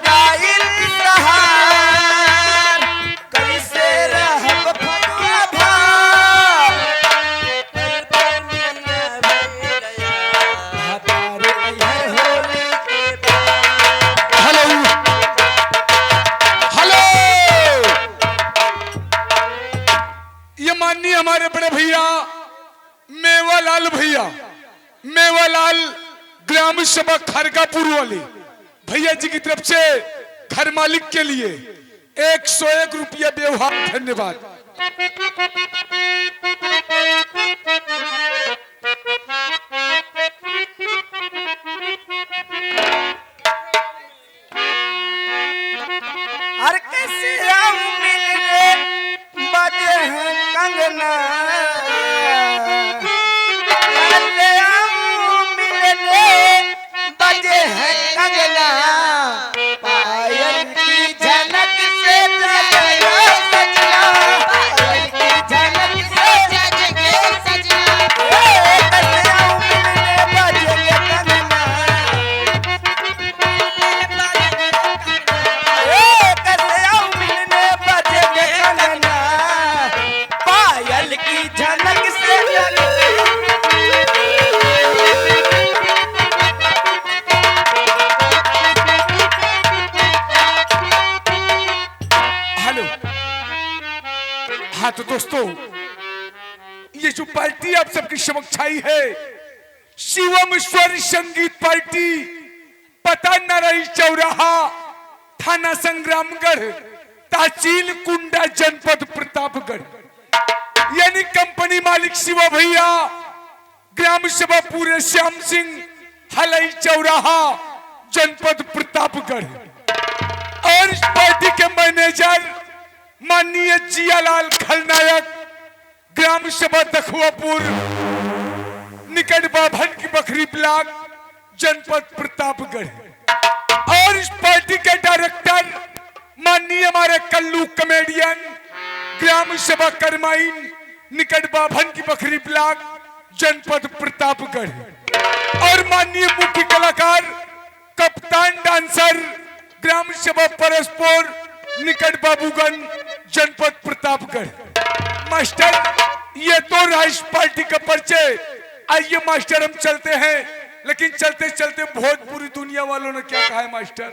गाइल सहार कैसे रहब फगुआ भार हेलो हेलो, ये माननीय हमारे बड़े भैया मेवालाल भैया, मेवालाल ग्राम सभा खरगापुर वाले भैया जी की तरफ से घर मालिक के लिए 101 रुपया व्यवहार। धन्यवाद। हर कैसे मिलने बजे हैं कंगना बजे हैं कंगना पायल की झनक से जगेगा सजना पायल की झनक से जगेगा सजना कैसे मिलने बजे कंगना कैसे मिलने बजे कंगना पायल की झनक से हाँ तो दोस्तों, ये जो पार्टी आप सबकी समक्ष आई है, शिवम स्वर संगीत पार्टी, पता नारायण चौराहा, थाना संग्रामगढ़, तहसील कुंडा, जनपद प्रतापगढ़। यानी कंपनी मालिक शिवा भैया, ग्राम सभा पूरे श्याम सिंह, हलई चौराहा, जनपद प्रतापगढ़। और इस पार्टी के मैनेजर माननीय जियालाल खलनायक, ग्राम सभा दखुआपुर, निकट बाभन की बखरी ब्लॉक, जनपद प्रतापगढ़। और इस पार्टी के डायरेक्टर माननीय हमारे कल्लू कॉमेडियन, ग्राम सभा करमाइन, निकट बाभन की बखरी ब्लॉक, जनपद प्रतापगढ़। और माननीय मुख्य कलाकार कप्तान डांसर, ग्राम सभा परस्पर, निकट बाबूगंज, जनपद प्रतापगढ़। मास्टर, ये तो राइस पार्टी का परिचय। आइए मास्टर हम चलते हैं, लेकिन चलते चलते भोजपुरी दुनिया वालों ने क्या कहा है मास्टर?